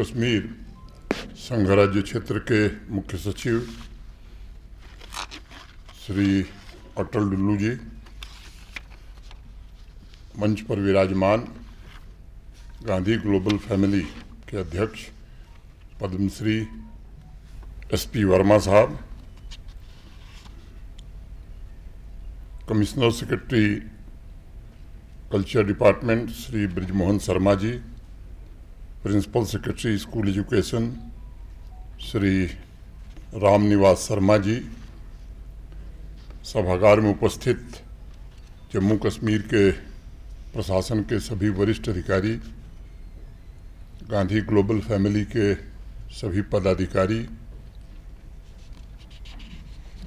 कश्मीर संघ राज्य क्षेत्र के मुख्य सचिव श्री अटल डुल्लू जी, मंच पर विराजमान गांधी ग्लोबल फैमिली के अध्यक्ष Padmashri SP Verma sahab, commissioner secretary culture department Shri Brijmohan Sharma ji, principal secretary school education Shri Ramniwas Sharma ji, सभागार में उपस्थित जम्मू कश्मीर के प्रशासन के सभी वरिष्ठ अधिकारी, गांधी ग्लोबल फैमिली के सभी पदाधिकारी,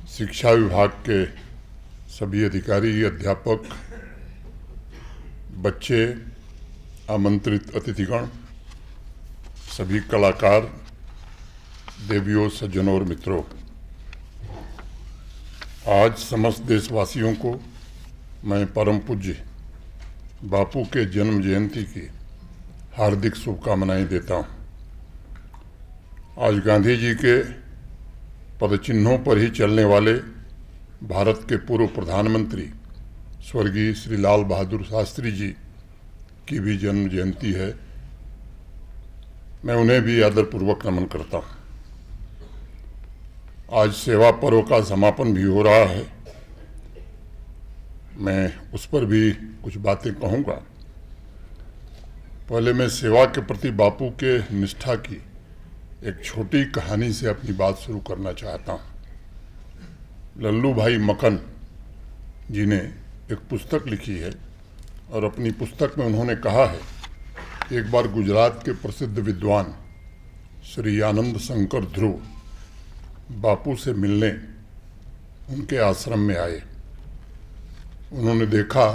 शिक्षा विभाग के सभी अधिकारी, अध्यापक, बच्चे, आमंत्रित अतिथिगण, सभी कलाकार, देवियों, सज्जनों और मित्रों, आज समस्त देशवासियों को मैं परम पूज्य बापू के जन्म जयंती की हार्दिक शुभकामनाएं देता हूं। आज गांधी जी के पदचिन्हों पर ही चलने वाले भारत के पूर्व प्रधानमंत्री स्वर्गीय श्री लाल बहादुर शास्त्री जी की भी जन्म जयंती है। मैं उन्हें भी आदरपूर्वक नमन करता हूं। आज सेवा पर्व का समापन भी हो रहा है। मैं उस पर भी कुछ बातें कहूंगा। पहले मैं सेवा के प्रति बापू के निष्ठा की एक छोटी कहानी से अपनी बात शुरू करना चाहता हूं। लल्लू भाई मक्कन जी ने एक पुस्तक लिखी है और अपनी पुस्तक में उन्होंने कहा है, एक बार गुजरात के प्रसिद्ध विद्वान श्री आनंद शंकर ध्रुव बापू से मिलने उनके आश्रम में आए। उन्होंने देखा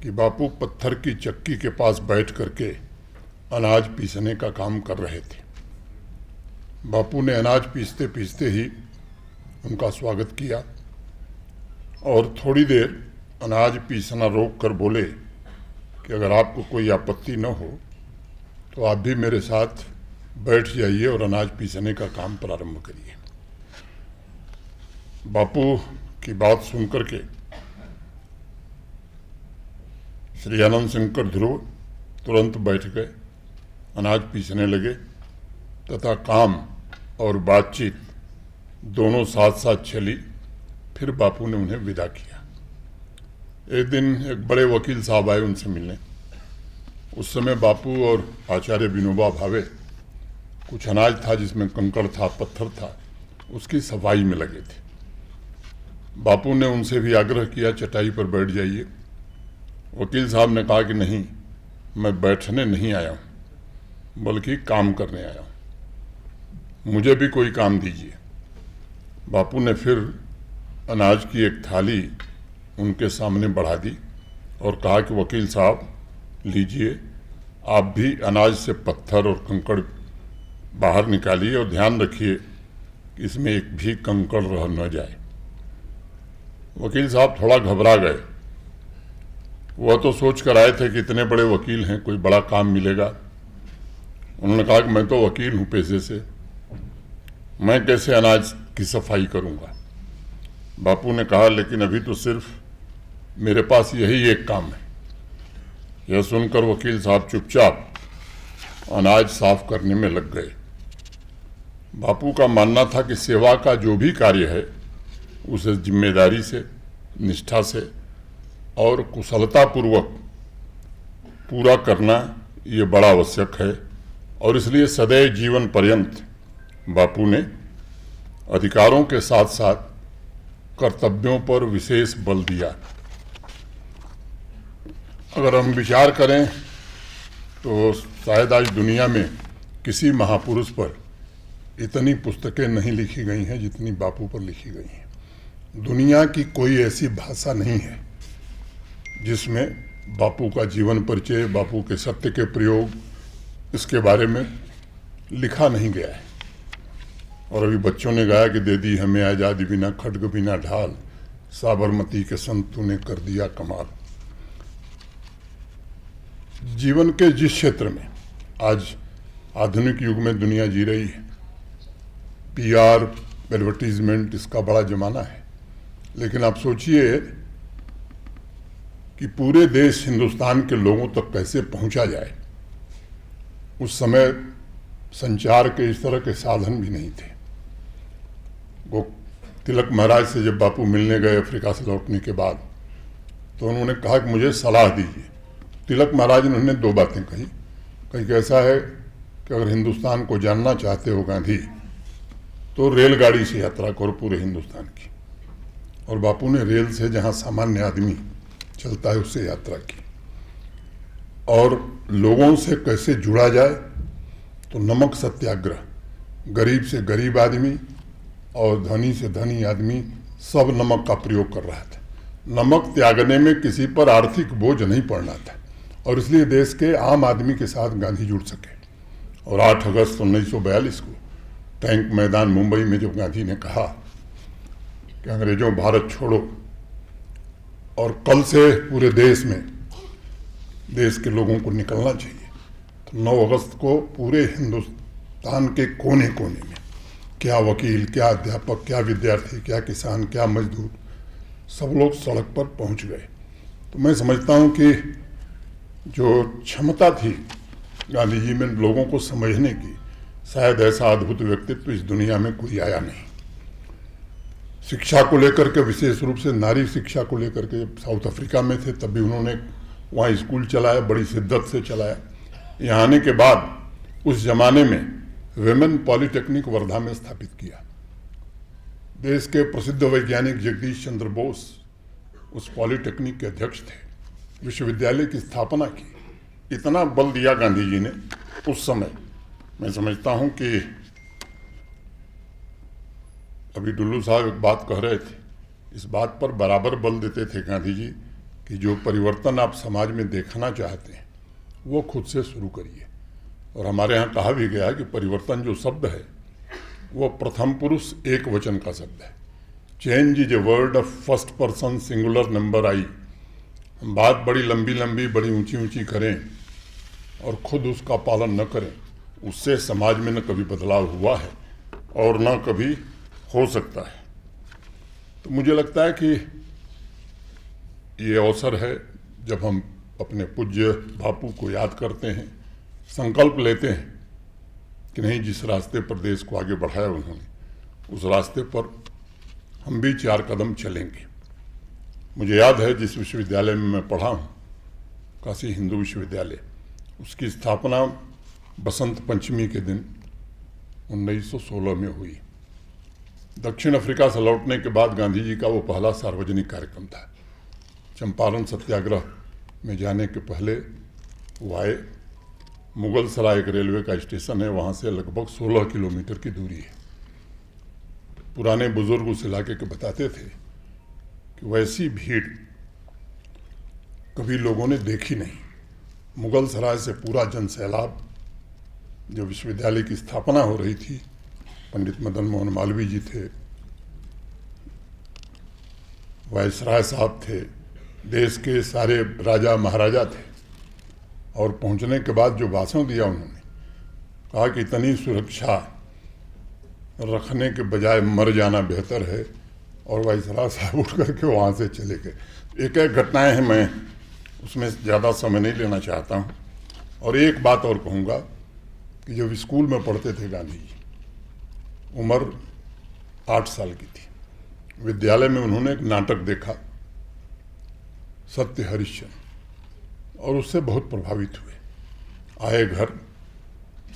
कि बापू पत्थर की चक्की के पास बैठ करके अनाज पीसने का काम कर रहे थे। बापू ने अनाज पीसते पीसते ही उनका स्वागत किया और थोड़ी देर अनाज पीसना रोक कर बोले कि अगर आपको कोई आपत्ति न हो तो आप भी मेरे साथ बैठ जाइए और अनाज पीसने का काम प्रारंभ करिए। बापू की बात सुनकर के श्री आनंद शंकर ध्रुव तुरंत बैठ गए, अनाज पीसने लगे तथा काम और बातचीत दोनों साथ साथ चली। फिर बापू ने उन्हें विदा किया। एक दिन एक बड़े वकील साहब आए उनसे मिलने। उस समय बापू और आचार्य विनोबा भावे कुछ अनाज था जिसमें कंकड़ था, पत्थर था, उसकी सफाई में लगे थे। बापू ने उनसे भी आग्रह किया, चटाई पर बैठ जाइए। वकील साहब ने कहा कि नहीं, मैं बैठने नहीं आया हूं, बल्कि काम करने आया हूं, मुझे भी कोई काम दीजिए। बापू ने फिर अनाज की एक थाली उनके सामने बढ़ा दी और कहा कि वकील साहब लीजिए, आप भी अनाज से पत्थर और कंकड़ बाहर निकालिए और ध्यान रखिए कि इसमें एक भी कंकड़ रह न जाए। वकील साहब थोड़ा घबरा गए। वह तो सोच कर आए थे कि इतने बड़े वकील हैं, कोई बड़ा काम मिलेगा। उन्होंने कहा कि मैं तो वकील हूं पेशे से, मैं कैसे अनाज की सफाई करूंगा। बापू ने कहा, लेकिन अभी तो सिर्फ मेरे पास यही एक काम है। यह सुनकर वकील साहब चुपचाप अनाज साफ करने में लग गए। बापू का मानना था कि सेवा का जो भी कार्य है उसे जिम्मेदारी से, निष्ठा से और कुशलतापूर्वक पूरा करना ये बड़ा आवश्यक है और इसलिए सदैव जीवन पर्यंत बापू ने अधिकारों के साथ साथ कर्तव्यों पर विशेष बल दिया। अगर हम विचार करें तो शायद आज दुनिया में किसी महापुरुष पर इतनी पुस्तकें नहीं लिखी गई हैं जितनी बापू पर लिखी गई हैं। दुनिया की कोई ऐसी भाषा नहीं है जिसमें बापू का जीवन परिचय, बापू के सत्य के प्रयोग, इसके बारे में लिखा नहीं गया है। और अभी बच्चों ने गाया कि दे दी हमें आज़ादी बिना खड्ग बिना ढाल, साबरमती के संत तूने कर दिया कमाल। जीवन के जिस क्षेत्र में आज आधुनिक युग में दुनिया जी रही है। पीआर, एडवर्टीजमेंट, इसका बड़ा जमाना है। लेकिन आप सोचिए कि पूरे देश हिंदुस्तान के लोगों तक कैसे पहुंचा जाए। उस समय संचार के इस तरह के साधन भी नहीं थे। वो तिलक महाराज से जब बापू मिलने गए अफ्रीका से लौटने के बाद, तो उन्होंने कहा कि मुझे सलाह दीजिए। तिलक महाराज ने उन्हें दो बातें कही कि ऐसा है कि अगर हिंदुस्तान को जानना चाहते हो गांधी, तो रेलगाड़ी से यात्रा करो पूरे हिंदुस्तान की। और बापू ने रेल से, जहां सामान्य आदमी चलता है, उससे यात्रा की। और लोगों से कैसे जुड़ा जाए, तो नमक सत्याग्रह, गरीब से गरीब आदमी और धनी से धनी आदमी सब नमक का प्रयोग कर रहा था। नमक त्यागने में किसी पर आर्थिक बोझ नहीं पड़ना था, और इसलिए देश के आम आदमी के साथ गांधी जुड़ सके। और 8 अगस्त 1942 को टैंक मैदान मुंबई में जब गांधी ने कहा कि अंग्रेजों भारत छोड़ो, और कल से पूरे देश में देश के लोगों को निकलना चाहिए, तो 9 अगस्त को पूरे हिंदुस्तान के कोने कोने में, क्या वकील, क्या अध्यापक, क्या विद्यार्थी, क्या किसान, क्या मजदूर, सब लोग सड़क पर पहुंच गए। तो मैं समझता हूं कि जो क्षमता थी गांधी जी में लोगों को समझने की, शायद ऐसा अद्भुत व्यक्तित्व इस दुनिया में कोई आया नहीं। शिक्षा को लेकर के, विशेष रूप से नारी शिक्षा को लेकर के, जब साउथ अफ्रीका में थे तब भी उन्होंने वहाँ स्कूल चलाया, बड़ी शिद्दत से चलाया। यहाँ आने के बाद उस जमाने में विमेन पॉलिटेक्निक वर्धा में स्थापित किया। देश के प्रसिद्ध वैज्ञानिक जगदीश चंद्र बोस उस पॉलिटेक्निक के अध्यक्ष थे। विश्वविद्यालय की स्थापना की। इतना बल दिया गांधी जी ने उस समय। मैं समझता हूं कि अभी डुल्लू साहब एक बात कह रहे थे, इस बात पर बराबर बल देते थे गांधी जी कि जो परिवर्तन आप समाज में देखना चाहते हैं वो खुद से शुरू करिए। और हमारे यहाँ कहा भी गया है कि परिवर्तन जो शब्द है वो प्रथम पुरुष एक वचन का शब्द है। Change is a word of first person singular number I. हम बात बड़ी लंबी लंबी, बड़ी ऊंची ऊंची करें और खुद उसका पालन न करें, उससे समाज में न कभी बदलाव हुआ है और न कभी हो सकता है। तो मुझे लगता है कि ये अवसर है जब हम अपने पूज्य बापू को याद करते हैं, संकल्प लेते हैं कि नहीं, जिस रास्ते पर देश को आगे बढ़ाया उन्होंने, उस रास्ते पर हम भी 4 कदम चलेंगे। मुझे याद है जिस विश्वविद्यालय में मैं पढ़ा हूँ, काशी हिंदू विश्वविद्यालय, उसकी स्थापना बसंत पंचमी के दिन 1916 में हुई। दक्षिण अफ्रीका से लौटने के बाद गांधी जी का वो पहला सार्वजनिक कार्यक्रम था। चंपारण सत्याग्रह में जाने के पहले वो आए। मुगल सराय एक रेलवे का स्टेशन है, वहाँ से लगभग 16 किलोमीटर की दूरी है। पुराने बुजुर्ग उस इलाके के बताते थे कि वैसी भीड़ कभी लोगों ने देखी नहीं। मुगल सराय से पूरा जनसैलाब, जो विश्वविद्यालय की स्थापना हो रही थी, पंडित मदन मोहन मालवीय जी थे, वायसराय साहब थे, देश के सारे राजा महाराजा थे। और पहुंचने के बाद जो भाषण दिया उन्होंने, कहा कि इतनी सुरक्षा रखने के बजाय मर जाना बेहतर है। और वायसराय साहब उठ करके वहाँ से चले गए। एक एक घटनाएं हैं, मैं उसमें ज़्यादा समय नहीं लेना चाहता हूँ। और एक बात और कहूँगा कि जब स्कूल में पढ़ते थे गांधी जी, उम्र 8 साल की थी, विद्यालय में उन्होंने एक नाटक देखा, सत्य हरिश्चंद्र, और उससे बहुत प्रभावित हुए। आए घर,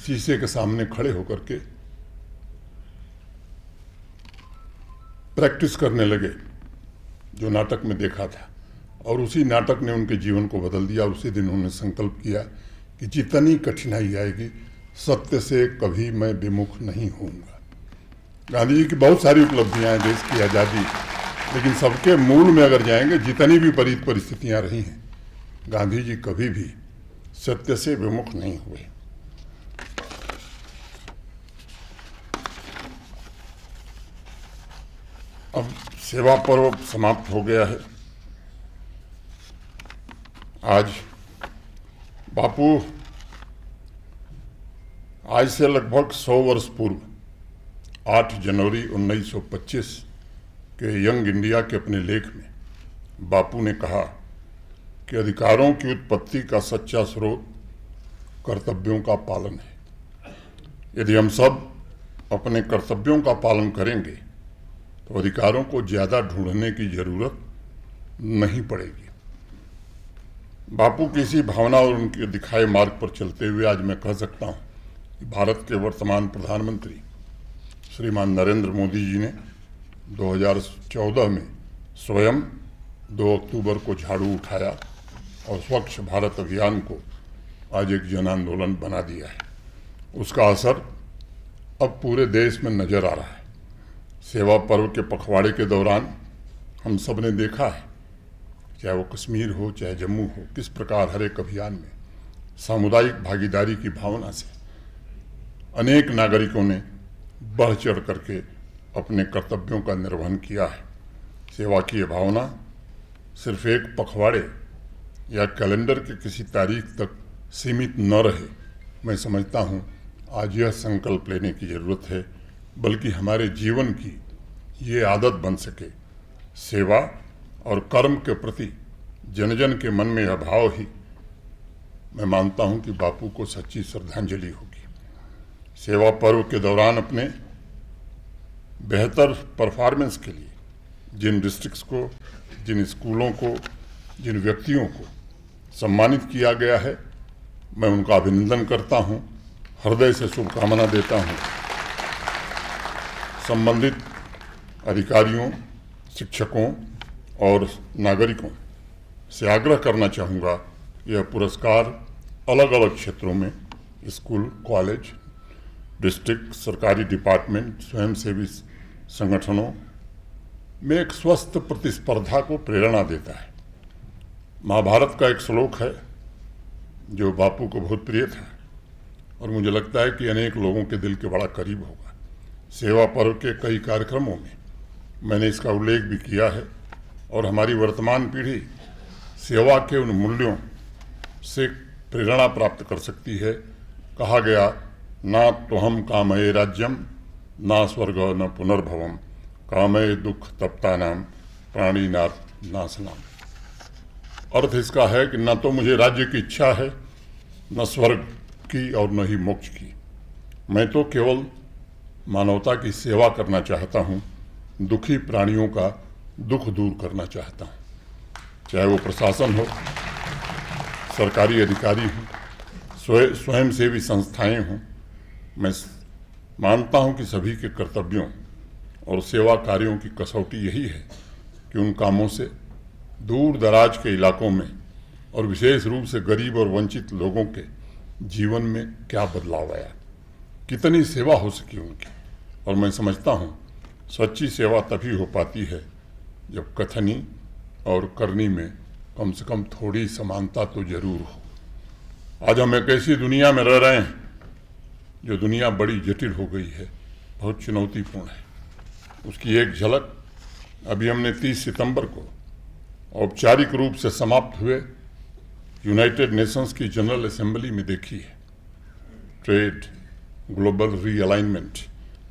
शीशे के सामने खड़े होकर के प्रैक्टिस करने लगे जो नाटक में देखा था, और उसी नाटक ने उनके जीवन को बदल दिया। उसी दिन उन्होंने संकल्प किया कि जितनी कठिनाई आएगी, सत्य से कभी मैं विमुख नहीं होऊंगा। गांधी जी की बहुत सारी उपलब्धियां हैं, देश की आज़ादी, लेकिन सबके मूल में अगर जाएंगे, जितनी भी विपरीत परिस्थितियां रही हैं, गांधी जी कभी भी सत्य से विमुख नहीं हुए। अब सेवा पर्व समाप्त हो गया है। आज बापू आज से लगभग 100 वर्ष पूर्व 8 जनवरी 1925 के यंग इंडिया के अपने लेख में बापू ने कहा कि अधिकारों की उत्पत्ति का सच्चा स्रोत कर्तव्यों का पालन है। यदि हम सब अपने कर्तव्यों का पालन करेंगे तो अधिकारों को ज़्यादा ढूंढने की जरूरत नहीं पड़ेगी। बापू की इसी भावना और उनके दिखाए मार्ग पर चलते हुए आज मैं कह सकता हूँ कि भारत के वर्तमान प्रधानमंत्री श्रीमान नरेंद्र मोदी जी ने 2014 में स्वयं 2 अक्टूबर को झाड़ू उठाया और स्वच्छ भारत अभियान को आज एक जन आंदोलन बना दिया है। उसका असर अब पूरे देश में नजर आ रहा है। सेवा पर्व के पखवाड़े के दौरान हम सब ने देखा है, चाहे वो कश्मीर हो चाहे जम्मू हो, किस प्रकार हर एक अभियान में सामुदायिक भागीदारी की भावना से अनेक नागरिकों ने बढ़ चढ़ करके अपने कर्तव्यों का निर्वहन किया है। सेवा की यह भावना सिर्फ एक पखवाड़े या कैलेंडर के किसी तारीख तक सीमित न रहे, मैं समझता हूँ आज यह संकल्प लेने की ज़रूरत है, बल्कि हमारे जीवन की ये आदत बन सके। सेवा और कर्म के प्रति जन जन के मन में यह भाव ही मैं मानता हूं कि बापू को सच्ची श्रद्धांजलि होगी। सेवा पर्व के दौरान अपने बेहतर परफॉर्मेंस के लिए जिन डिस्ट्रिक्ट्स को, जिन स्कूलों को, जिन व्यक्तियों को सम्मानित किया गया है, मैं उनका अभिनंदन करता हूं, हृदय से शुभकामना देता हूं। संबंधित अधिकारियों, शिक्षकों और नागरिकों से आग्रह करना चाहूँगा, यह पुरस्कार अलग अलग क्षेत्रों में स्कूल, कॉलेज, डिस्ट्रिक्ट, सरकारी डिपार्टमेंट, स्वयंसेवी संगठनों में एक स्वस्थ प्रतिस्पर्धा को प्रेरणा देता है। महाभारत का एक श्लोक है जो बापू को बहुत प्रिय था और मुझे लगता है कि अनेक लोगों के दिल के बड़ा करीब होगा। सेवा पर्व के कई कार्यक्रमों में मैंने इसका उल्लेख भी किया है और हमारी वर्तमान पीढ़ी सेवा के उन मूल्यों से प्रेरणा प्राप्त कर सकती है। कहा गया, ना तो हम कामये राज्यम ना स्वर्ग न पुनर्भवम कामये दुख तप्तानाम प्राणी नाशनाम। अर्थ इसका है कि न तो मुझे राज्य की इच्छा है, न स्वर्ग की और न ही मोक्ष की। मैं तो केवल मानवता की सेवा करना चाहता हूँ, दुखी प्राणियों का दुख दूर करना चाहता हूँ। चाहे वो प्रशासन हो, सरकारी अधिकारी हों, स्वयंसेवी संस्थाएं हों, मैं मानता हूँ कि सभी के कर्तव्यों और सेवा कार्यों की कसौटी यही है कि उन कामों से दूर दराज के इलाकों में और विशेष रूप से गरीब और वंचित लोगों के जीवन में क्या बदलाव आया, कितनी सेवा हो सकी उनकी। और मैं समझता हूँ सच्ची सेवा तभी हो पाती है जब कथनी और करनी में कम से कम थोड़ी समानता तो जरूर हो। आज हम एक ऐसी दुनिया में रह रहे हैं जो दुनिया बड़ी जटिल हो गई है, बहुत चुनौतीपूर्ण है। उसकी एक झलक अभी हमने 30 सितंबर को औपचारिक रूप से समाप्त हुए यूनाइटेड नेशंस की जनरल असेंबली में देखी है। Trade, global realignment,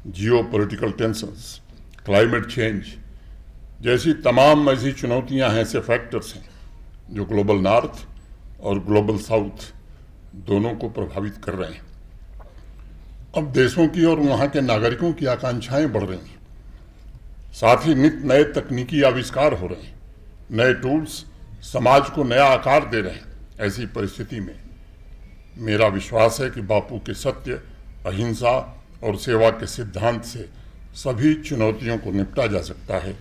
geopolitical tensions, climate change जैसी तमाम ऐसी चुनौतियां हैं, ऐसे फैक्टर्स हैं जो ग्लोबल नॉर्थ और ग्लोबल साउथ दोनों को प्रभावित कर रहे हैं। अब देशों की और वहाँ के नागरिकों की आकांक्षाएं बढ़ रही हैं, साथ ही नित नए तकनीकी आविष्कार हो रहे हैं, नए टूल्स समाज को नया आकार दे रहे हैं। ऐसी परिस्थिति में मेरा विश्वास है कि बापू के सत्य, अहिंसा और सेवा के सिद्धांत से सभी चुनौतियों को निपटा जा सकता है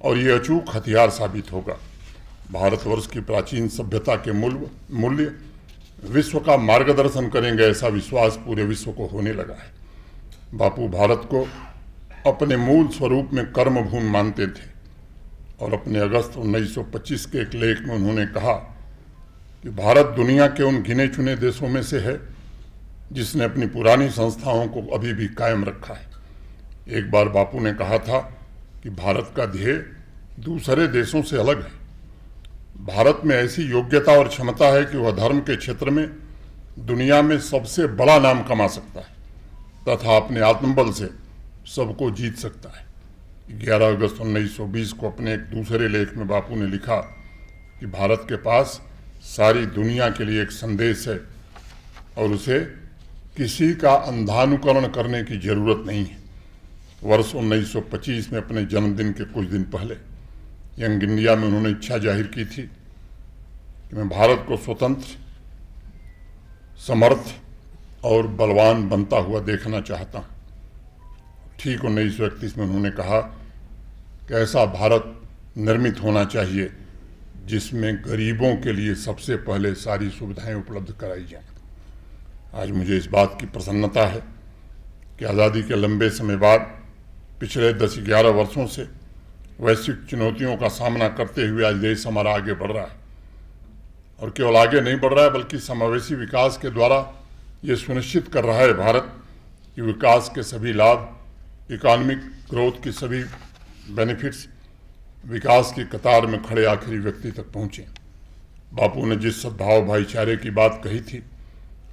और ये अचूक हथियार साबित होगा। भारतवर्ष की प्राचीन सभ्यता के मूल्य विश्व का मार्गदर्शन करेंगे, ऐसा विश्वास पूरे विश्व को होने लगा है। बापू भारत को अपने मूल स्वरूप में कर्मभूमि मानते थे और अपने अगस्त 1925 के एक लेख में उन्होंने कहा कि भारत दुनिया के उन गिने चुने देशों में से है जिसने अपनी पुरानी संस्थाओं को अभी भी कायम रखा है। एक बार बापू ने कहा था कि भारत का ध्येय दूसरे देशों से अलग है। भारत में ऐसी योग्यता और क्षमता है कि वह धर्म के क्षेत्र में दुनिया में सबसे बड़ा नाम कमा सकता है तथा अपने आत्मबल से सबको जीत सकता है। 11 अगस्त 1920 को अपने एक दूसरे लेख में बापू ने लिखा कि भारत के पास सारी दुनिया के लिए एक संदेश है और उसे किसी का अंधानुकरण करने की जरूरत नहीं है। वर्ष 1925 में अपने जन्मदिन के कुछ दिन पहले यंग इंडिया में उन्होंने इच्छा जाहिर की थी कि मैं भारत को स्वतंत्र, समर्थ और बलवान बनता हुआ देखना चाहता हूँ। ठीक 1931 में उन्होंने कहा कि ऐसा भारत निर्मित होना चाहिए जिसमें गरीबों के लिए सबसे पहले सारी सुविधाएं उपलब्ध कराई जाएं। आज मुझे इस बात की प्रसन्नता है कि आज़ादी के लंबे समय बाद पिछले 10-11 वर्षों से वैश्विक चुनौतियों का सामना करते हुए आज देश हमारा आगे बढ़ रहा है और केवल आगे नहीं बढ़ रहा है बल्कि समावेशी विकास के द्वारा ये सुनिश्चित कर रहा है भारत कि विकास के सभी लाभ, इकोनॉमिक ग्रोथ की सभी बेनिफिट्स विकास की कतार में खड़े आखिरी व्यक्ति तक पहुँचे। बापू ने जिस सद्भाव भाईचारे की बात कही थी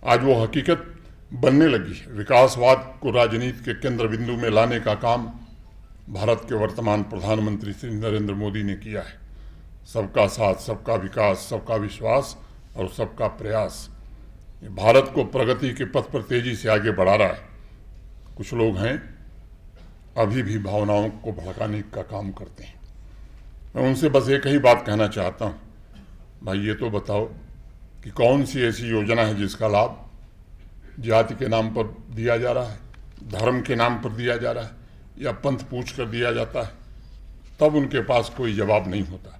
आज वो हकीकत बनने लगी है। विकासवाद को राजनीति के केंद्र बिंदु में लाने का काम भारत के वर्तमान प्रधानमंत्री श्री नरेंद्र मोदी ने किया है। सबका साथ, सबका विकास, सबका विश्वास और सबका प्रयास ये भारत को प्रगति के पथ पर तेजी से आगे बढ़ा रहा है। कुछ लोग हैं अभी भी भावनाओं को भड़काने का काम करते हैं। मैं उनसे बस एक ही बात कहना चाहता हूँ, भाई ये तो बताओ कि कौन सी ऐसी योजना है जिसका लाभ जाति के नाम पर दिया जा रहा है, धर्म के नाम पर दिया जा रहा है या पंथ पूछ कर दिया जाता है। तब उनके पास कोई जवाब नहीं होता।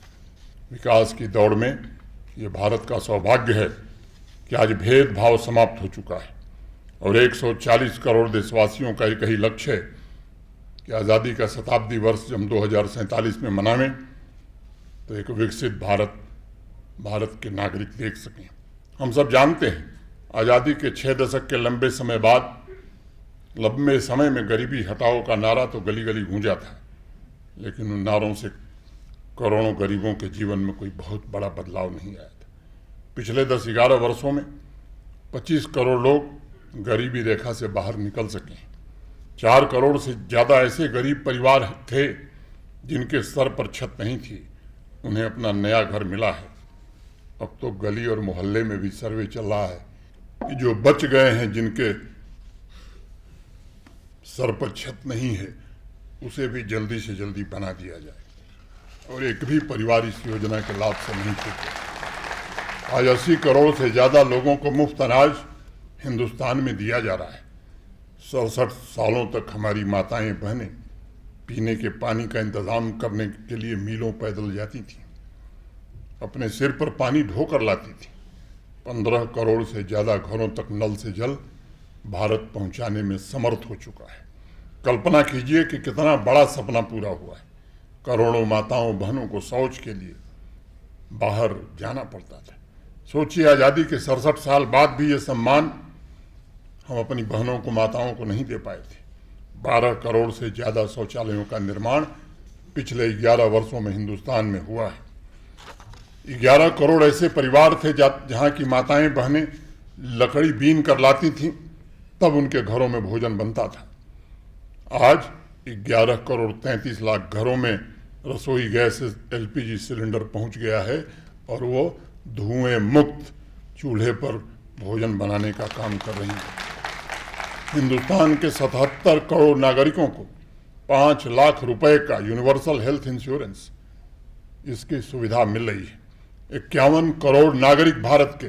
विकास की दौड़ में ये भारत का सौभाग्य है कि आज भेदभाव समाप्त हो चुका है और 140 करोड़ देशवासियों का एक ही लक्ष्य है कि आज़ादी का शताब्दी वर्ष जब 2047 में मनावें तो एक विकसित भारत के नागरिक देख सकें। हम सब जानते हैं आज़ादी के 6 दशक के लंबे समय में गरीबी हटाओ का नारा तो गली गली गूंजा था, लेकिन उन नारों से करोड़ों गरीबों के जीवन में कोई बहुत बड़ा बदलाव नहीं आया था। पिछले 10-11 वर्षों में 25 करोड़ लोग गरीबी रेखा से बाहर निकल सके। 4 करोड़ से ज़्यादा ऐसे गरीब परिवार थे जिनके सर पर छत नहीं थी, उन्हें अपना नया घर मिला है। अब तो गली और मोहल्ले में भी सर्वे चल रहा है कि जो बच गए हैं, जिनके सर पर छत नहीं है, उसे भी जल्दी से जल्दी बना दिया जाए और एक भी परिवार इस योजना के लाभ से नहीं छूटे। आज 80 करोड़ से ज़्यादा लोगों को मुफ्त अनाज हिंदुस्तान में दिया जा रहा है। 67 सालों तक हमारी माताएं बहनें पीने के पानी का इंतजाम करने के लिए मीलों पैदल जाती थीं, अपने सिर पर पानी ढोकर लाती थी। 15 करोड़ से ज़्यादा घरों तक नल से जल भारत पहुंचाने में समर्थ हो चुका है। कल्पना कीजिए कि कितना बड़ा सपना पूरा हुआ है। करोड़ों माताओं बहनों को शौच के लिए बाहर जाना पड़ता था। सोचिए, आज़ादी के 67 साल बाद भी ये सम्मान हम अपनी बहनों को, माताओं को नहीं दे पाए थे। 12 करोड़ से ज़्यादा शौचालयों का निर्माण पिछले 11 वर्षों में हिंदुस्तान में हुआ है। 11 करोड़ ऐसे परिवार थे जहाँ की माताएं बहनें लकड़ी बीन कर लाती थीं, तब उनके घरों में भोजन बनता था। आज 11 करोड़ 33 लाख घरों में रसोई गैस LPG सिलेंडर पहुंच गया है और वो धुएं मुक्त चूल्हे पर भोजन बनाने का काम कर रही है। हिंदुस्तान के 77 करोड़ नागरिकों को 5 लाख रुपए का यूनिवर्सल हेल्थ इंश्योरेंस इसकी सुविधा मिल रही है। 51 करोड़ नागरिक भारत के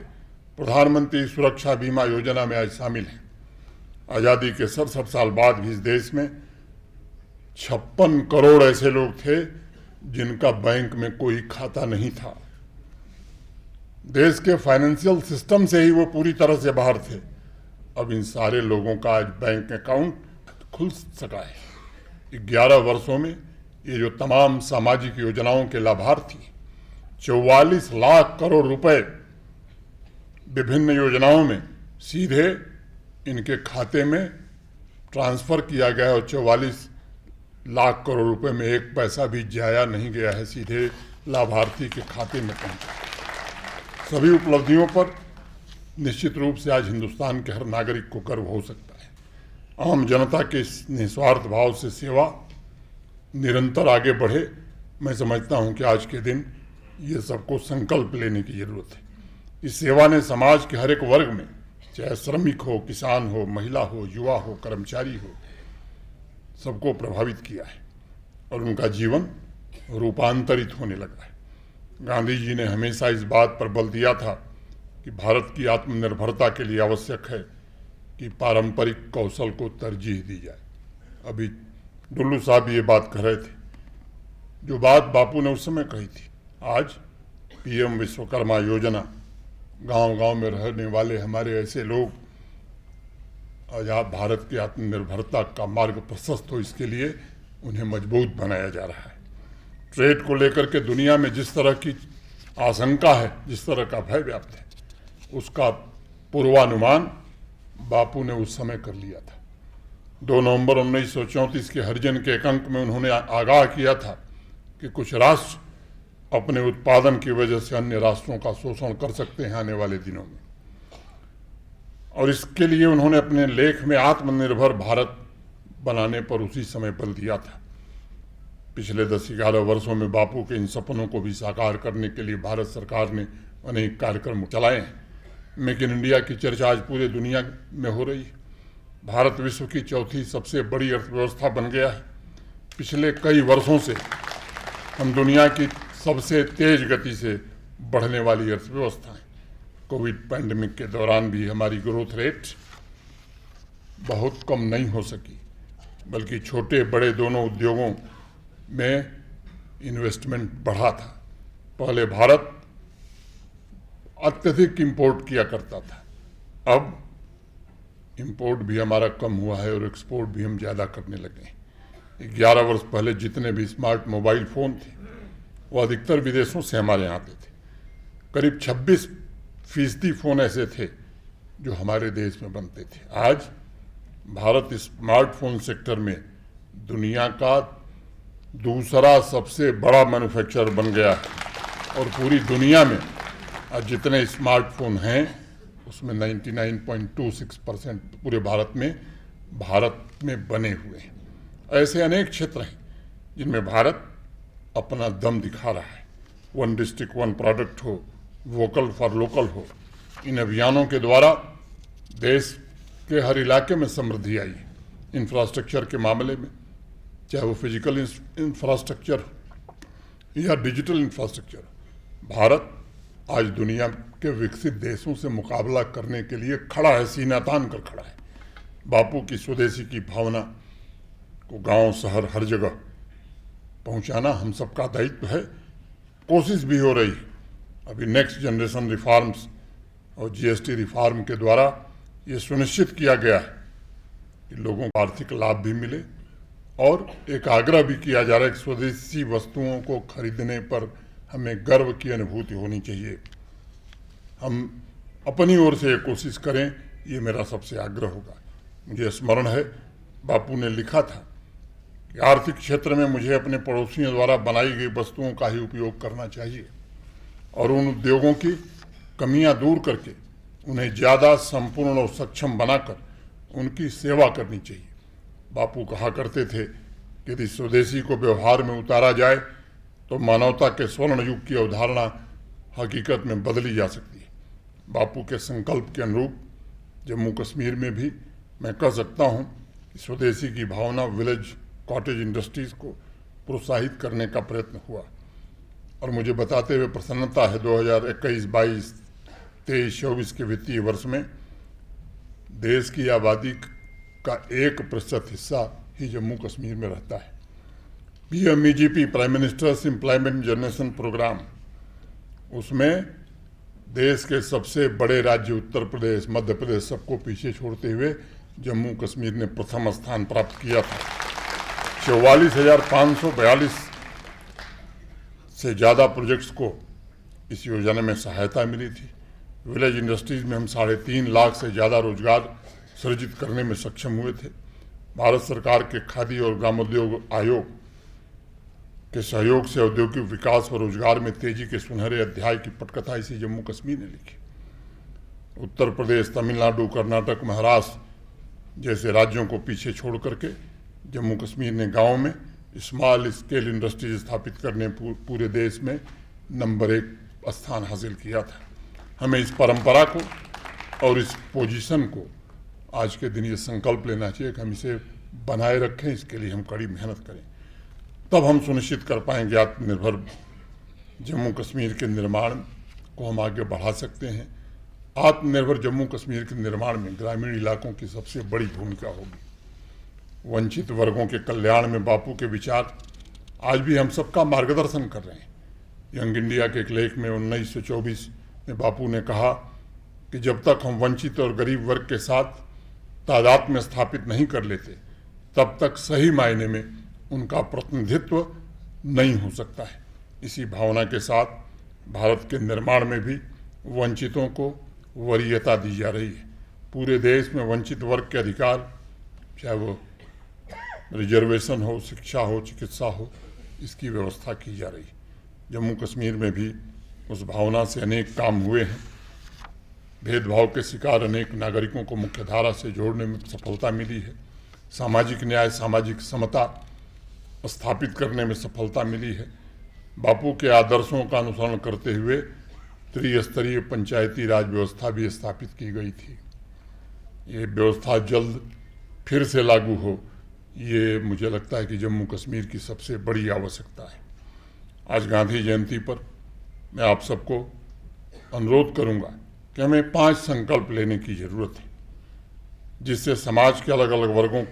प्रधानमंत्री सुरक्षा बीमा योजना में आज शामिल हैं। आज़ादी के 67 साल बाद भी इस देश में 56 करोड़ ऐसे लोग थे जिनका बैंक में कोई खाता नहीं था। देश के फाइनेंशियल सिस्टम से ही वो पूरी तरह से बाहर थे। अब इन सारे लोगों का आज बैंक अकाउंट खुल सका है। 11 वर्षों में ये जो तमाम सामाजिक योजनाओं के लाभार्थी 44 लाख करोड़ रुपए विभिन्न योजनाओं में सीधे इनके खाते में ट्रांसफर किया गया और 44 लाख करोड़ रुपए में एक पैसा भी जाया नहीं गया है, सीधे लाभार्थी के खाते में पहुंचा। सभी उपलब्धियों पर निश्चित रूप से आज हिंदुस्तान के हर नागरिक को गर्व हो सकता है। आम जनता के इस निस्वार्थ भाव से सेवा निरंतर आगे बढ़े। मैं समझता हूं कि आज के दिन ये सबको संकल्प लेने की जरूरत है। इस सेवा ने समाज के हर एक वर्ग में, चाहे श्रमिक हो, किसान हो, महिला हो, युवा हो, कर्मचारी हो, सबको प्रभावित किया है और उनका जीवन रूपांतरित होने लगा है। गांधी जी ने हमेशा इस बात पर बल दिया था कि भारत की आत्मनिर्भरता के लिए आवश्यक है कि पारंपरिक कौशल को तरजीह दी जाए। अभी डुल्लू साहब ये बात कह रहे थे, जो बात बापू ने उस समय कही थी। आज पीएम विश्वकर्मा योजना, गांव-गांव में रहने वाले हमारे ऐसे लोग, आज आप भारत की आत्मनिर्भरता का मार्ग प्रशस्त हो, इसके लिए उन्हें मजबूत बनाया जा रहा है। ट्रेड को लेकर के दुनिया में जिस तरह की आशंका है, जिस तरह का भय व्याप्त है, उसका पूर्वानुमान बापू ने उस समय कर लिया था। 2 नवंबर 1934 के हरिजन के एक अंक में उन्होंने आगाह किया था कि कुछ राष्ट्र अपने उत्पादन की वजह से अन्य राष्ट्रों का शोषण कर सकते हैं आने वाले दिनों में, और इसके लिए उन्होंने अपने लेख में आत्मनिर्भर भारत बनाने पर उसी समय बल दिया था। पिछले 10-11 वर्षों में बापू के इन सपनों को भी साकार करने के लिए भारत सरकार ने अनेक कार्यक्रम चलाए हैं। मेक इन इंडिया की चर्चा आज पूरे दुनिया में हो रही है। भारत विश्व की चौथी सबसे बड़ी अर्थव्यवस्था बन गया है। पिछले कई वर्षों से हम दुनिया की सबसे तेज गति से बढ़ने वाली अर्थव्यवस्था है। कोविड पैंडेमिक के दौरान भी हमारी ग्रोथ रेट बहुत कम नहीं हो सकी, बल्कि छोटे बड़े दोनों उद्योगों में इन्वेस्टमेंट बढ़ा था। पहले भारत अत्यधिक इंपोर्ट किया करता था, अब इंपोर्ट भी हमारा कम हुआ है और एक्सपोर्ट भी हम ज़्यादा करने लगे हैं। 11 वर्ष पहले जितने भी स्मार्ट मोबाइल फ़ोन थे वो अधिकतर विदेशों से हमारे यहाँ आते थे। करीब 26% फ़ोन ऐसे थे जो हमारे देश में बनते थे। आज भारत स्मार्टफोन सेक्टर में दुनिया का दूसरा सबसे बड़ा मैन्युफैक्चरर बन गया है और पूरी दुनिया में आज जितने स्मार्टफोन हैं उसमें 99.26% पूरे भारत में बने हुए हैं। ऐसे अनेक क्षेत्र हैं जिनमें भारत अपना दम दिखा रहा है। 1 डिस्ट्रिक्ट 1 प्रोडक्ट हो, वोकल फॉर लोकल हो, इन अभियानों के द्वारा देश के हर इलाके में समृद्धि आई है। इंफ्रास्ट्रक्चर के मामले में, चाहे वो फिजिकल इंफ्रास्ट्रक्चर या डिजिटल इंफ्रास्ट्रक्चर, भारत आज दुनिया के विकसित देशों से मुकाबला करने के लिए खड़ा है, सीना तान कर खड़ा है। बापू की स्वदेशी की भावना को गांव शहर हर जगह पहुंचाना हम सबका दायित्व है। कोशिश भी हो रही है। अभी नेक्स्ट जनरेशन रिफॉर्म्स और जीएसटी रिफॉर्म के द्वारा ये सुनिश्चित किया गया है कि लोगों को आर्थिक लाभ भी मिले और एक आग्रह भी किया जा रहा है कि स्वदेशी वस्तुओं को खरीदने पर हमें गर्व की अनुभूति होनी चाहिए। हम अपनी ओर से ये कोशिश करें, ये मेरा सबसे आग्रह होगा। मुझे स्मरण है बापू ने लिखा था कि आर्थिक क्षेत्र में मुझे अपने पड़ोसियों द्वारा बनाई गई वस्तुओं का ही उपयोग करना चाहिए और उन उद्योगों की कमियां दूर करके उन्हें ज़्यादा संपूर्ण और सक्षम बनाकर उनकी सेवा करनी चाहिए। बापू कहा करते थे कि यदि स्वदेशी को व्यवहार में उतारा जाए तो मानवता के स्वर्ण युग की अवधारणा हकीकत में बदली जा सकती है। बापू के संकल्प के अनुरूप जम्मू कश्मीर में भी मैं कह सकता हूँ कि स्वदेशी की भावना, विलेज कॉटेज इंडस्ट्रीज़ को प्रोत्साहित करने का प्रयत्न हुआ और मुझे बताते हुए प्रसन्नता है 2021-22, 23-24 के वित्तीय वर्ष में देश की आबादी का 1% हिस्सा ही जम्मू कश्मीर में रहता है। PMEGP, prime minister's employment generation programme, उसमें देश के सबसे बड़े राज्य उत्तर प्रदेश, मध्य प्रदेश सबको पीछे छोड़ते हुए जम्मू कश्मीर ने प्रथम स्थान प्राप्त किया था। 44,542 से ज़्यादा प्रोजेक्ट्स को इस योजना में सहायता मिली थी। विलेज इंडस्ट्रीज़ में हम 3.5 लाख से ज़्यादा रोजगार सृजित करने में सक्षम हुए थे। भारत सरकार के खादी और ग्रामोद्योग आयोग के सहयोग से औद्योगिक विकास और रोजगार में तेजी के सुनहरे अध्याय की पटकथा इसी जम्मू कश्मीर ने लिखी। उत्तर प्रदेश, तमिलनाडु, कर्नाटक, महाराष्ट्र जैसे राज्यों को पीछे छोड़ करके जम्मू कश्मीर ने गाँव में स्मॉल स्केल इंडस्ट्रीज स्थापित करने पूरे देश में नंबर 1 स्थान हासिल किया था। हमें इस परंपरा को और इस पोजीशन को आज के दिन ये संकल्प लेना चाहिए कि हम इसे बनाए रखें। इसके लिए हम कड़ी मेहनत करें, तब हम सुनिश्चित कर पाएंगे आत्मनिर्भर जम्मू कश्मीर के निर्माण को हम आगे बढ़ा सकते हैं। आत्मनिर्भर जम्मू कश्मीर के निर्माण में ग्रामीण इलाकों की सबसे बड़ी भूमिका होगी। वंचित वर्गों के कल्याण में बापू के विचार आज भी हम सबका मार्गदर्शन कर रहे हैं। यंग इंडिया के एक लेख में 1924 में बापू ने कहा कि जब तक हम वंचित और गरीब वर्ग के साथ तादात्म्य स्थापित नहीं कर लेते, तब तक सही मायने में उनका प्रतिनिधित्व नहीं हो सकता है। इसी भावना के साथ भारत के निर्माण में भी वंचितों को वरीयता दी जा रही है। पूरे देश में वंचित वर्ग के अधिकार, चाहे वो रिजर्वेशन हो, शिक्षा हो, चिकित्सा हो, इसकी व्यवस्था की जा रही है। जम्मू कश्मीर में भी उस भावना से अनेक काम हुए हैं। भेदभाव के शिकार अनेक नागरिकों को मुख्यधारा से जोड़ने में सफलता मिली है। सामाजिक न्याय, सामाजिक समता स्थापित करने में सफलता मिली है। बापू के आदर्शों का अनुसरण करते हुए त्रिस्तरीय पंचायती राज व्यवस्था भी स्थापित की गई थी। ये व्यवस्था जल्द फिर से लागू हो, ये मुझे लगता है कि जम्मू कश्मीर की सबसे बड़ी आवश्यकता है। आज गांधी जयंती पर मैं आप सबको अनुरोध करूंगा कि हमें 5 संकल्प लेने की जरूरत है, जिससे समाज के अलग अलग वर्गों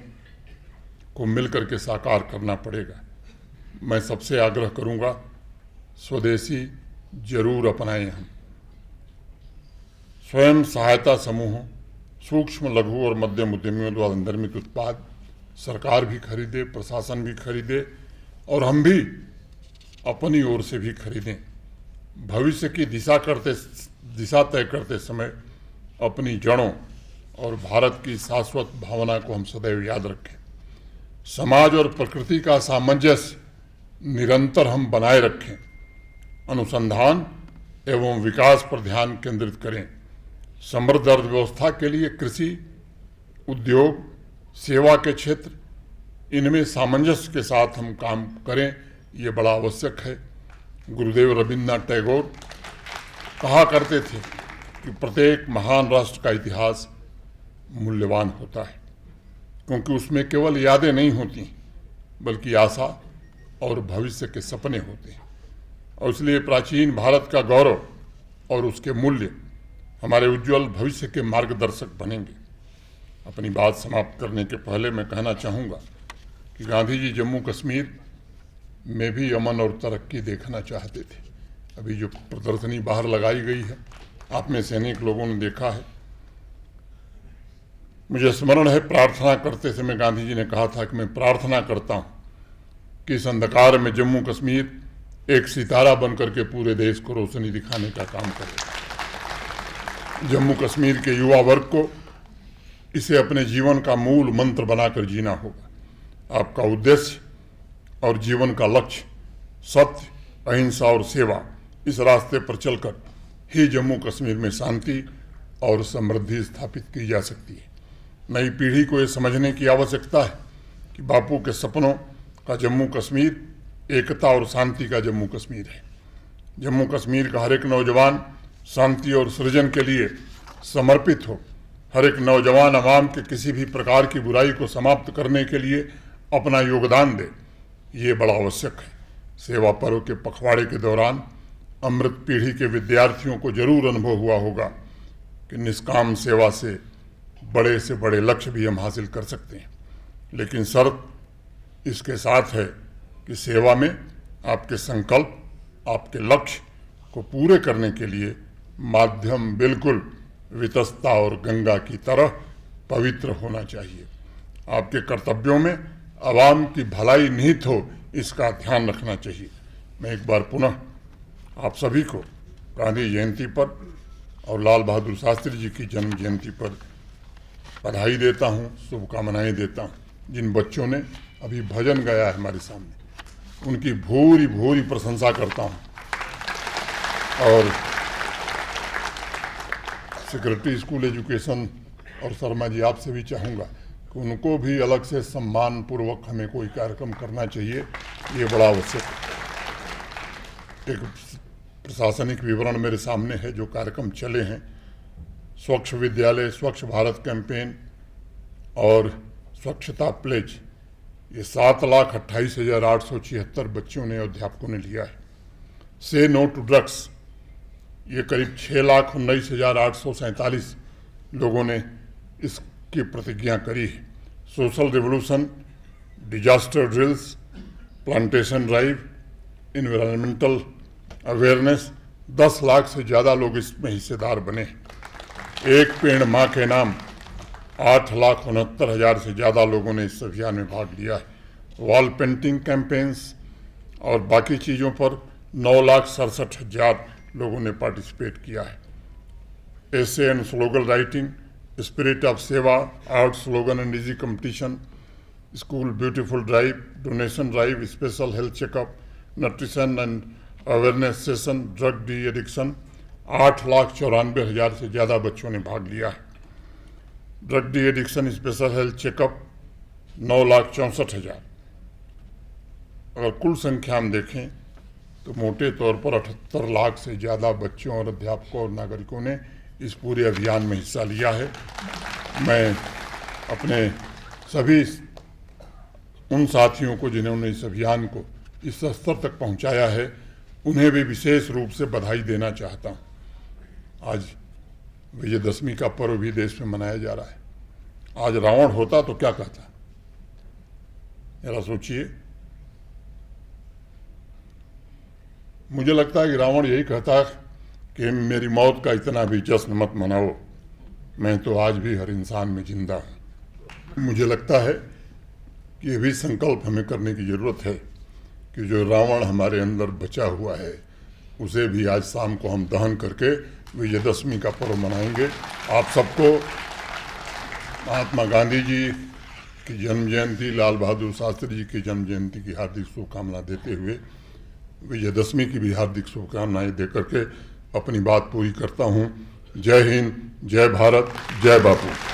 को मिलकर के साकार करना पड़ेगा। मैं सबसे आग्रह करूंगा, स्वदेशी जरूर अपनाएं। हम स्वयं सहायता समूहों, सूक्ष्म, लघु और मध्यम उद्यमियों द्वारा निर्मित उत्पाद सरकार भी खरीदे, प्रशासन भी खरीदे और हम भी अपनी ओर से भी खरीदें। भविष्य की दिशा तय करते समय अपनी जड़ों और भारत की शाश्वत भावना को हम सदैव याद रखें। समाज और प्रकृति का सामंजस्य निरंतर हम बनाए रखें। अनुसंधान एवं विकास पर ध्यान केंद्रित करें। समृद्ध अर्थव्यवस्था के लिए कृषि, उद्योग, सेवा के क्षेत्र, इनमें सामंजस्य के साथ हम काम करें, ये बड़ा आवश्यक है। गुरुदेव रविन्द्रनाथ टैगोर कहा करते थे कि प्रत्येक महान राष्ट्र का इतिहास मूल्यवान होता है, क्योंकि उसमें केवल यादें नहीं होती बल्कि आशा और भविष्य के सपने होते हैं। और इसलिए प्राचीन भारत का गौरव और उसके मूल्य हमारे उज्जवल भविष्य के मार्गदर्शक बनेंगे। अपनी बात समाप्त करने के पहले मैं कहना चाहूँगा कि गांधी जी जम्मू कश्मीर में भी अमन और तरक्की देखना चाहते थे। अभी जो प्रदर्शनी बाहर लगाई गई है, आप में से अनेक लोगों ने देखा है। मुझे स्मरण है, प्रार्थना करते समय गांधी जी ने कहा था कि मैं प्रार्थना करता हूँ कि इस अंधकार में जम्मू कश्मीर एक सितारा बनकर के पूरे देश को रोशनी दिखाने का काम करे। जम्मू कश्मीर के युवा वर्ग को इसे अपने जीवन का मूल मंत्र बनाकर जीना होगा। आपका उद्देश्य और जीवन का लक्ष्य सत्य, अहिंसा और सेवा, इस रास्ते पर चलकर ही जम्मू कश्मीर में शांति और समृद्धि स्थापित की जा सकती है। नई पीढ़ी को ये समझने की आवश्यकता है कि बापू के सपनों का जम्मू कश्मीर एकता और शांति का जम्मू कश्मीर है। जम्मू कश्मीर का हर एक नौजवान शांति और सृजन के लिए समर्पित हो। हर एक नौजवान अवाम के किसी भी प्रकार की बुराई को समाप्त करने के लिए अपना योगदान दे, ये बड़ा आवश्यक है। सेवा पर्व के पखवाड़े के दौरान अमृत पीढ़ी के विद्यार्थियों को जरूर अनुभव हुआ होगा कि निष्काम सेवा से बड़े लक्ष्य भी हम हासिल कर सकते हैं। लेकिन शर्त इसके साथ है कि सेवा में आपके संकल्प, आपके लक्ष्य को पूरे करने के लिए माध्यम बिल्कुल वितस्ता और गंगा की तरह पवित्र होना चाहिए। आपके कर्तव्यों में आवाम की भलाई निहित हो, इसका ध्यान रखना चाहिए। मैं एक बार पुनः आप सभी को गांधी जयंती पर और लाल बहादुर शास्त्री जी की जन्म जयंती पर बधाई देता हूँ, शुभकामनाएं देता हूँ। जिन बच्चों ने अभी भजन गाया है हमारे सामने, उनकी भूरी भूरी प्रशंसा करता हूँ और सेक्रेटरी स्कूल एजुकेशन और शर्मा जी आपसे भी चाहूँगा कि उनको भी अलग से सम्मान पूर्वक हमें कोई कार्यक्रम करना चाहिए, ये बड़ा आवश्यक है। एक प्रशासनिक विवरण मेरे सामने है जो कार्यक्रम चले हैं। स्वच्छ विद्यालय, स्वच्छ भारत कैंपेन और स्वच्छता प्लेज, ये 7,28,876 बच्चों ने, अध्यापकों ने लिया है। से नो टू ड्रग्स, ये करीब 6,19,847 लोगों ने इसकी प्रतिज्ञा करी है। Social revolution, disaster drills, plantation drive, environmental awareness, 10 lakh से ज़्यादा लोग इसमें हिस्सेदार बने। एक पेड़ माँ के नाम, 8,69,000 से ज़्यादा लोगों ने इस अभियान में भाग लिया है। वॉल पेंटिंग कैंपेन्स और बाकी चीज़ों पर 9,67,000 लोगों ने पार्टिसिपेट किया है। Essay and slogan writing, spirit of seva, art slogan and easy competition, school beautiful drive, donation drive, special health checkup, nutrition and awareness session, drug de addiction, 8,94,000 से ज़्यादा बच्चों ने भाग लिया है। Drug de addiction special health checkup 9,64,000। अगर कुल संख्या हम देखें तो मोटे तौर पर 78 लाख से ज़्यादा बच्चों और अध्यापकों और नागरिकों ने इस पूरे अभियान में हिस्सा लिया है। मैं अपने सभी उन साथियों को जिन्होंने इस अभियान को इस स्तर तक पहुंचाया है, उन्हें भी विशेष रूप से बधाई देना चाहता हूं। आज विजयदशमी का पर्व भी देश में मनाया जा रहा है। आज रावण होता तो क्या कहता, जरा सोचिए। मुझे लगता है कि रावण यही कहता कि मेरी मौत का इतना भी जश्न मत मनाओ, मैं तो आज भी हर इंसान में जिंदा हूँ। मुझे लगता है कि ये भी संकल्प हमें करने की ज़रूरत है कि जो रावण हमारे अंदर बचा हुआ है उसे भी आज शाम को हम दहन करके विजयदशमी का पर्व मनाएंगे। आप सबको महात्मा गांधी जी की जन्म जयंती, लाल बहादुर शास्त्री जी की जन्म जयंती की हार्दिक शुभकामना देते हुए विजयदशमी की भी हार्दिक शुभकामनाएं देकर के अपनी बात पूरी करता हूँ। जय हिंद, जय भारत, जय बापू।